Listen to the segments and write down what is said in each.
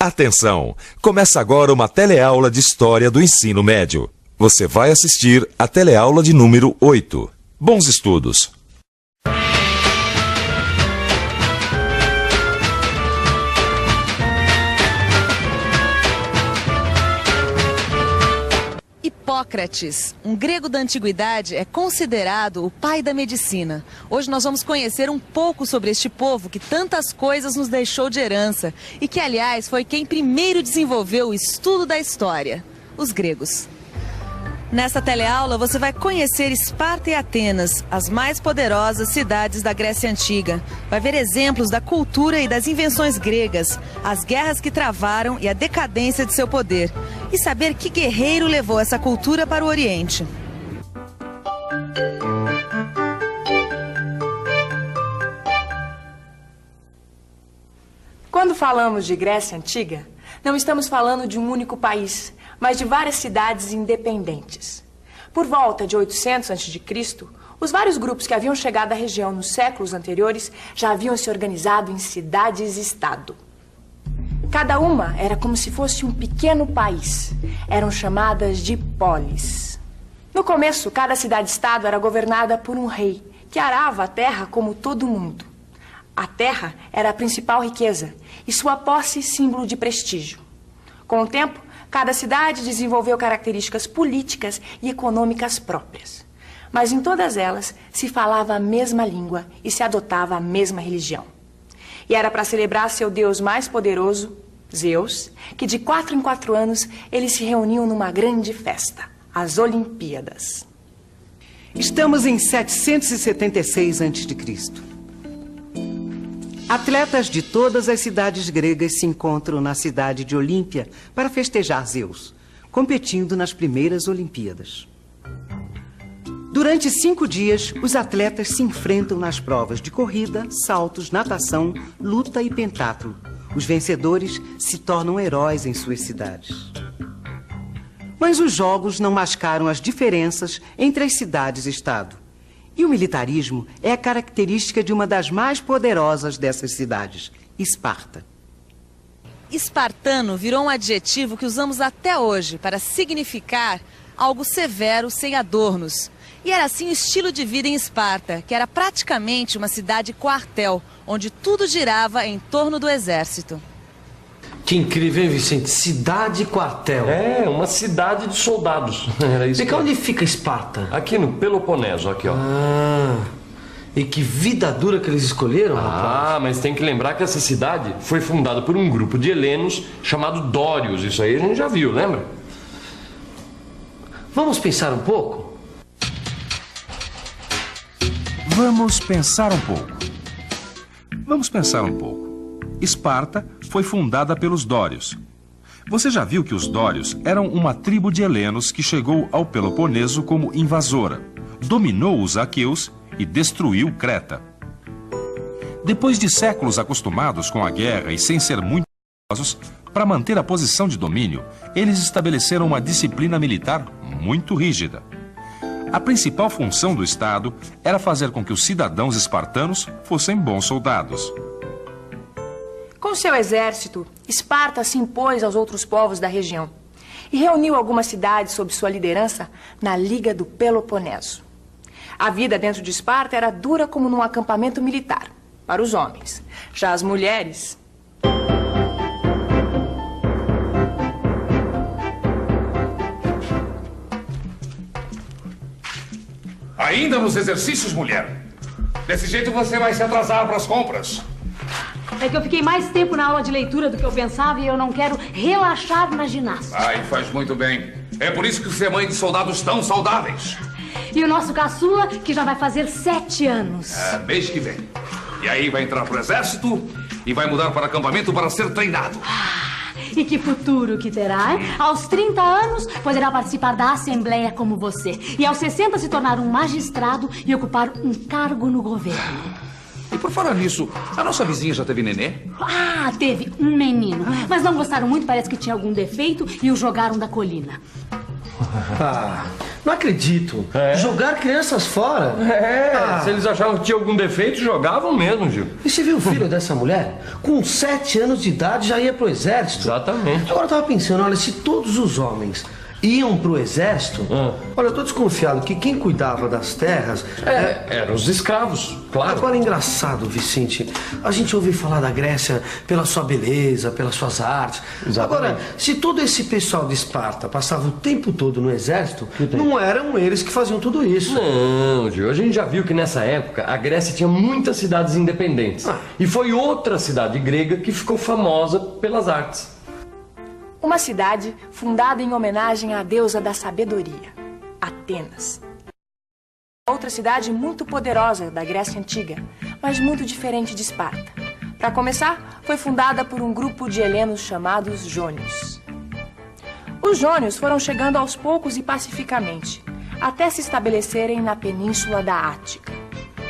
Atenção! Começa agora uma teleaula de História do Ensino Médio. Você vai assistir a teleaula de número 8. Bons estudos! Hipócrates, um grego da antiguidade, é considerado o pai da medicina. Hoje nós vamos conhecer um pouco sobre este povo que tantas coisas nos deixou de herança e que, aliás, foi quem primeiro desenvolveu o estudo da história, os gregos. Nessa teleaula você vai conhecer Esparta e Atenas, as mais poderosas cidades da Grécia Antiga. Vai ver exemplos da cultura e das invenções gregas, as guerras que travaram e a decadência de seu poder. E saber que guerreiro levou essa cultura para o Oriente. Quando falamos de Grécia Antiga, não estamos falando de um único país, mas de várias cidades independentes. Por volta de 800 a.C., os vários grupos que haviam chegado à região nos séculos anteriores já haviam se organizado em cidades-estado. Cada uma era como se fosse um pequeno país. Eram chamadas de polis. No começo, cada cidade-estado era governada por um rei, que arava a terra como todo mundo. A terra era a principal riqueza e sua posse símbolo de prestígio. Com o tempo, cada cidade desenvolveu características políticas e econômicas próprias. Mas em todas elas se falava a mesma língua e se adotava a mesma religião. E era para celebrar seu deus mais poderoso, Zeus, que de 4 em 4 anos eles se reuniam numa grande festa, as Olimpíadas. Estamos em 776 a.C. Atletas de todas as cidades gregas se encontram na cidade de Olímpia para festejar Zeus, competindo nas primeiras Olimpíadas. Durante 5 dias, os atletas se enfrentam nas provas de corrida, saltos, natação, luta e pentatlo. Os vencedores se tornam heróis em suas cidades. Mas os jogos não mascaram as diferenças entre as cidades-estado. E o militarismo é a característica de uma das mais poderosas dessas cidades, Esparta. Espartano virou um adjetivo que usamos até hoje para significar algo severo, sem adornos. E era assim o estilo de vida em Esparta, que era praticamente uma cidade-quartel, onde tudo girava em torno do exército. Que incrível, hein, Vicente? Cidade-quartel. É, uma cidade de soldados. Era isso. E que onde fica Esparta? Aqui no Peloponeso, aqui, ó. E que vida dura que eles escolheram, rapaz. Mas tem que lembrar que essa cidade foi fundada por um grupo de helenos chamado Dórios. Isso aí a gente já viu, lembra? Vamos pensar um pouco? Vamos pensar um pouco. Vamos pensar um pouco. Esparta foi fundada pelos Dórios. Você já viu que os Dórios eram uma tribo de helenos que chegou ao Peloponeso como invasora, dominou os aqueus e destruiu Creta. Depois de séculos acostumados com a guerra e sem ser muito poderosos, para manter a posição de domínio, eles estabeleceram uma disciplina militar muito rígida. A principal função do Estado era fazer com que os cidadãos espartanos fossem bons soldados. Com seu exército, Esparta se impôs aos outros povos da região e reuniu algumas cidades sob sua liderança na Liga do Peloponeso. A vida dentro de Esparta era dura como num acampamento militar, para os homens. Já as mulheres... Ainda nos exercícios, mulher? Desse jeito você vai se atrasar para as compras. É que eu fiquei mais tempo na aula de leitura do que eu pensava e eu não quero relaxar na ginástica. Ai, faz muito bem. É por isso que você é mãe de soldados tão saudáveis. E o nosso caçula, que já vai fazer 7 anos. Mês que vem. E aí vai entrar pro exército e vai mudar para acampamento para ser treinado. E que futuro que terá, hein? Aos 30 anos, poderá participar da Assembleia como você. E aos 60 se tornar um magistrado e ocupar um cargo no governo. E por falar nisso, a nossa vizinha já teve nenê? Teve um menino. Mas não gostaram muito, parece que tinha algum defeito e o jogaram da colina. Não acredito. Jogar crianças fora? Se eles achavam que tinha algum defeito, jogavam mesmo, Gil. E você viu o filho dessa mulher? Com 7 anos de idade já ia pro exército. Exatamente. Agora eu tava pensando, olha, se todos os homens iam pro exército, olha, eu tô desconfiado que quem cuidava das terras... eram os escravos, claro. Agora, engraçado, Vicente, a gente ouve falar da Grécia pela sua beleza, pelas suas artes. Exatamente. Agora, se todo esse pessoal de Esparta passava o tempo todo no exército, não eram eles que faziam tudo isso. Não, Gil, a gente já viu que nessa época a Grécia tinha muitas cidades independentes. E foi outra cidade grega que ficou famosa pelas artes. Uma cidade fundada em homenagem à deusa da sabedoria, Atenas. Outra cidade muito poderosa da Grécia Antiga, mas muito diferente de Esparta. Para começar, foi fundada por um grupo de helenos chamados jônios. Os jônios foram chegando aos poucos e pacificamente, até se estabelecerem na península da Ática.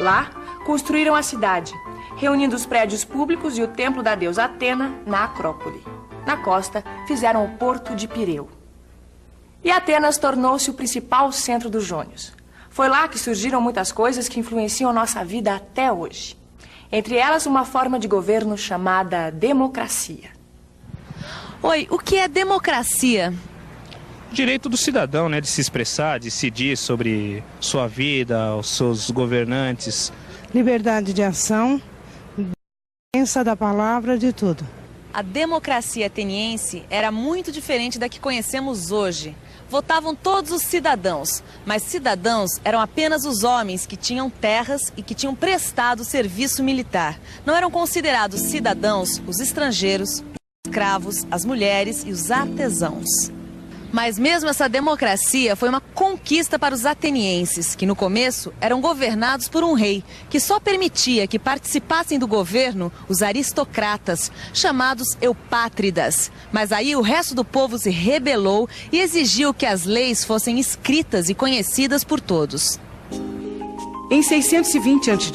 Lá, construíram a cidade, reunindo os prédios públicos e o templo da deusa Atena na Acrópole. Na costa, fizeram o porto de Pireu. E Atenas tornou-se o principal centro dos jônios. Foi lá que surgiram muitas coisas que influenciam nossa vida até hoje. Entre elas, uma forma de governo chamada democracia. Oi, o que é democracia? O direito do cidadão, né, de se expressar, decidir sobre sua vida, os seus governantes. Liberdade de ação, diferença da palavra, de tudo. A democracia ateniense era muito diferente da que conhecemos hoje. Votavam todos os cidadãos, mas cidadãos eram apenas os homens que tinham terras e que tinham prestado serviço militar. Não eram considerados cidadãos os estrangeiros, os escravos, as mulheres e os artesãos. Mas mesmo essa democracia foi uma conquista para os atenienses, que no começo eram governados por um rei, que só permitia que participassem do governo os aristocratas, chamados eupátridas. Mas aí o resto do povo se rebelou e exigiu que as leis fossem escritas e conhecidas por todos. Em 620 a.C.,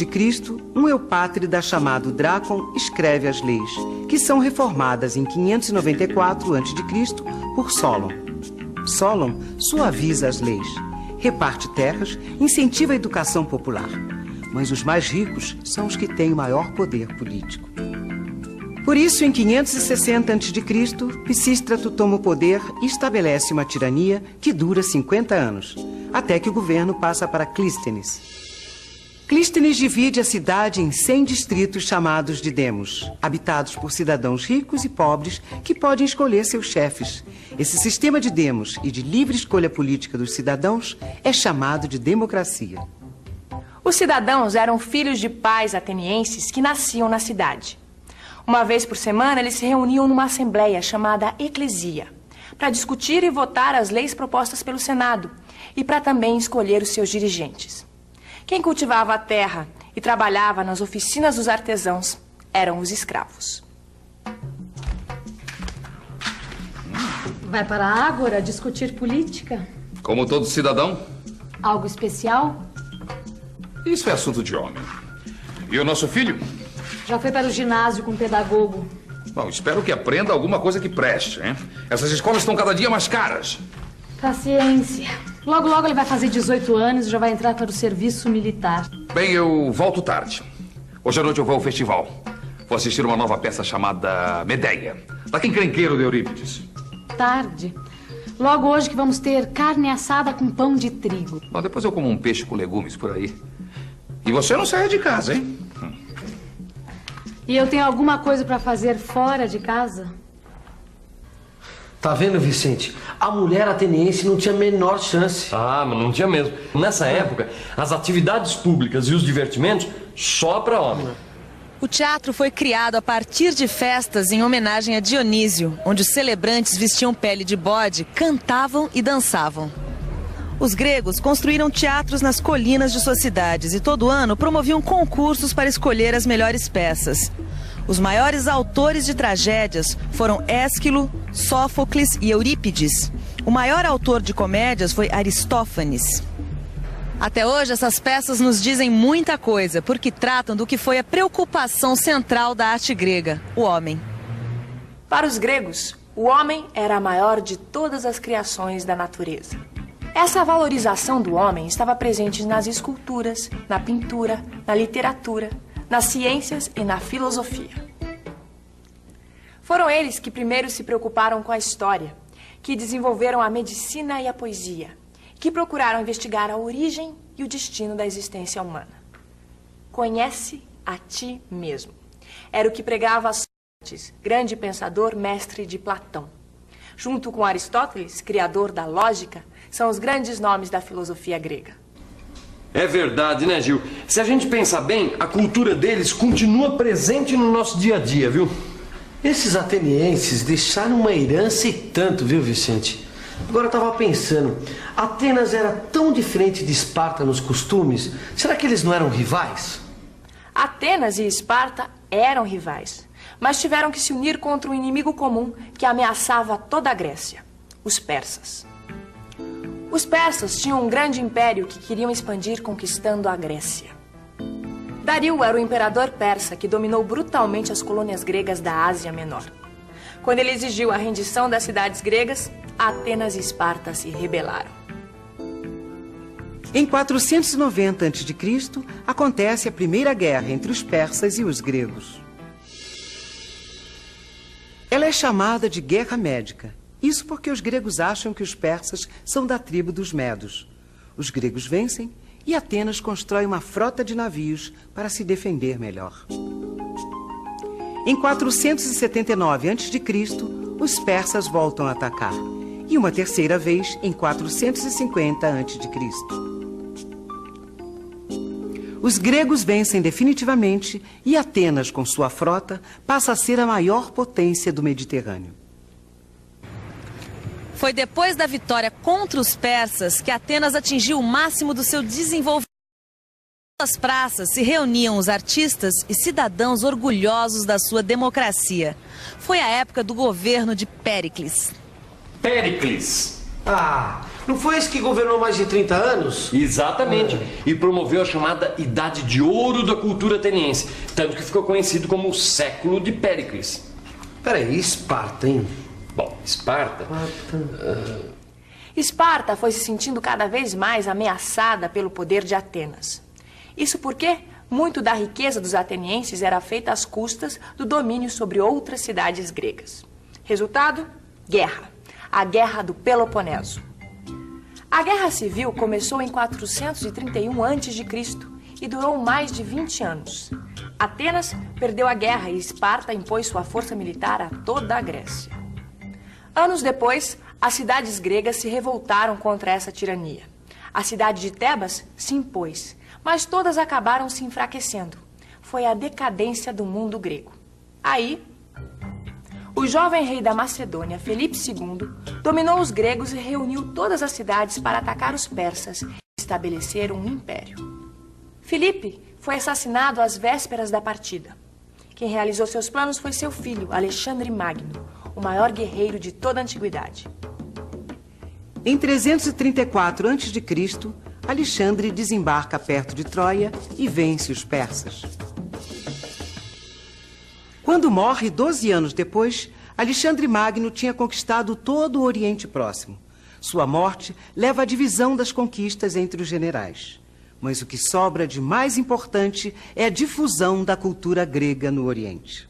um eupátrida chamado Drácon escreve as leis, que são reformadas em 594 a.C. por Solon. Solon suaviza as leis, reparte terras, incentiva a educação popular. Mas os mais ricos são os que têm o maior poder político. Por isso, em 560 a.C., Pisístrato toma o poder e estabelece uma tirania que dura 50 anos, até que o governo passa para Clístenes. Clístenes divide a cidade em 100 distritos chamados de demos, habitados por cidadãos ricos e pobres que podem escolher seus chefes. Esse sistema de demos e de livre escolha política dos cidadãos é chamado de democracia. Os cidadãos eram filhos de pais atenienses que nasciam na cidade. Uma vez por semana, eles se reuniam numa assembleia chamada Eclesia, para discutir e votar as leis propostas pelo Senado e para também escolher os seus dirigentes. Quem cultivava a terra e trabalhava nas oficinas dos artesãos eram os escravos. Vai para a Ágora discutir política? Como todo cidadão? Algo especial? Isso é assunto de homem. E o nosso filho? Já foi para o ginásio com o pedagogo. Bom, espero que aprenda alguma coisa que preste, hein? Essas escolas estão cada dia mais caras. Paciência. Logo, logo ele vai fazer 18 anos e já vai entrar para o serviço militar. Bem, eu volto tarde. Hoje à noite eu vou ao festival. Vou assistir uma nova peça chamada Medeia, daquele encrenqueiro de Eurípides. Tarde. Logo hoje que vamos ter carne assada com pão de trigo. Bom, depois eu como um peixe com legumes por aí. E você não sai de casa, hein? E eu tenho alguma coisa para fazer fora de casa? Tá vendo, Vicente? A mulher ateniense não tinha a menor chance. Ah, mas não tinha mesmo. Nessa época, as atividades públicas e os divertimentos só para homem. O teatro foi criado a partir de festas em homenagem a Dionísio, onde os celebrantes vestiam pele de bode, cantavam e dançavam. Os gregos construíram teatros nas colinas de suas cidades e todo ano promoviam concursos para escolher as melhores peças. Os maiores autores de tragédias foram Ésquilo, Sófocles e Eurípides. O maior autor de comédias foi Aristófanes. Até hoje, essas peças nos dizem muita coisa, porque tratam do que foi a preocupação central da arte grega, o homem. Para os gregos, o homem era a maior de todas as criações da natureza. Essa valorização do homem estava presente nas esculturas, na pintura, na literatura, nas ciências e na filosofia. Foram eles que primeiro se preocuparam com a história, que desenvolveram a medicina e a poesia, que procuraram investigar a origem e o destino da existência humana. Conhece a ti mesmo. Era o que pregava Sócrates, grande pensador, mestre de Platão. Junto com Aristóteles, criador da lógica, são os grandes nomes da filosofia grega. É verdade, né, Gil? Se a gente pensar bem, a cultura deles continua presente no nosso dia a dia, viu? Esses atenienses deixaram uma herança e tanto, viu, Vicente? Agora eu estava pensando, Atenas era tão diferente de Esparta nos costumes, será que eles não eram rivais? Atenas e Esparta eram rivais, mas tiveram que se unir contra um inimigo comum que ameaçava toda a Grécia, os persas. Os persas tinham um grande império que queriam expandir conquistando a Grécia. Dario era o imperador persa que dominou brutalmente as colônias gregas da Ásia Menor. Quando ele exigiu a rendição das cidades gregas, Atenas e Esparta se rebelaram. Em 490 a.C., acontece a primeira guerra entre os persas e os gregos. Ela é chamada de Guerra Médica. Isso porque os gregos acham que os persas são da tribo dos medos. Os gregos vencem e Atenas constrói uma frota de navios para se defender melhor. Em 479 a.C., os persas voltam a atacar. E uma terceira vez em 450 a.C. Os gregos vencem definitivamente e Atenas, com sua frota, passa a ser a maior potência do Mediterrâneo. Foi depois da vitória contra os persas que Atenas atingiu o máximo do seu desenvolvimento. Nas praças se reuniam os artistas e cidadãos orgulhosos da sua democracia. Foi a época do governo de Péricles. Péricles! Ah, não foi esse que governou mais de 30 anos? Exatamente. E promoveu a chamada Idade de Ouro da cultura ateniense. Tanto que ficou conhecido como o Século de Péricles. Peraí, Esparta, hein? Bom, Esparta... Esparta foi se sentindo cada vez mais ameaçada pelo poder de Atenas. Isso porque muito da riqueza dos atenienses era feita às custas do domínio sobre outras cidades gregas. Resultado? Guerra. A Guerra do Peloponeso. A Guerra Civil começou em 431 a.C. e durou mais de 20 anos. Atenas perdeu a guerra e Esparta impôs sua força militar a toda a Grécia. Anos depois, as cidades gregas se revoltaram contra essa tirania. A cidade de Tebas se impôs, mas todas acabaram se enfraquecendo. Foi a decadência do mundo grego. Aí, o jovem rei da Macedônia, Filipe II, dominou os gregos e reuniu todas as cidades para atacar os persas e estabelecer um império. Filipe foi assassinado às vésperas da partida. Quem realizou seus planos foi seu filho, Alexandre Magno, o maior guerreiro de toda a antiguidade. Em 334 a.C., Alexandre desembarca perto de Troia e vence os persas. Quando morre 12 anos depois, Alexandre Magno tinha conquistado todo o Oriente Próximo. Sua morte leva à divisão das conquistas entre os generais. Mas o que sobra de mais importante é a difusão da cultura grega no Oriente.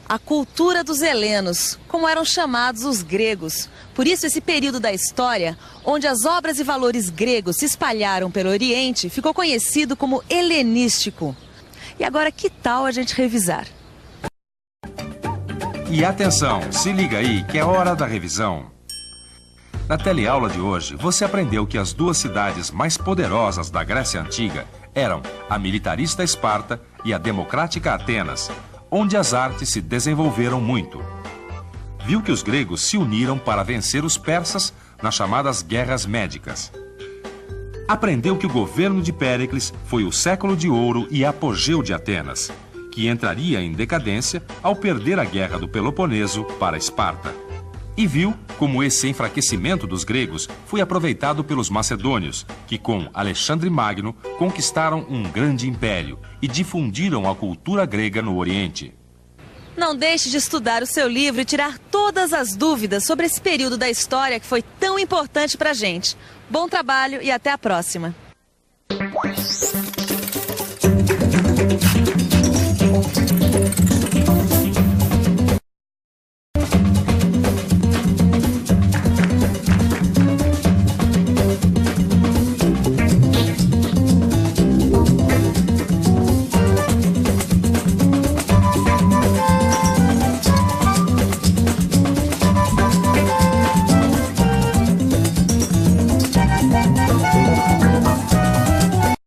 A cultura dos helenos, como eram chamados os gregos. Por isso, esse período da história, onde as obras e valores gregos se espalharam pelo Oriente, ficou conhecido como helenístico. E agora, que tal a gente revisar? E atenção, se liga aí que é hora da revisão. Na teleaula de hoje, você aprendeu que as duas cidades mais poderosas da Grécia Antiga eram a militarista Esparta e a democrática Atenas, onde as artes se desenvolveram muito. Viu que os gregos se uniram para vencer os persas nas chamadas Guerras Médicas. Aprendeu que o governo de Péricles foi o século de ouro e apogeu de Atenas, que entraria em decadência ao perder a Guerra do Peloponeso para Esparta. E viu como esse enfraquecimento dos gregos foi aproveitado pelos macedônios, que com Alexandre Magno conquistaram um grande império e difundiram a cultura grega no Oriente. Não deixe de estudar o seu livro e tirar todas as dúvidas sobre esse período da história que foi tão importante pra gente. Bom trabalho e até a próxima.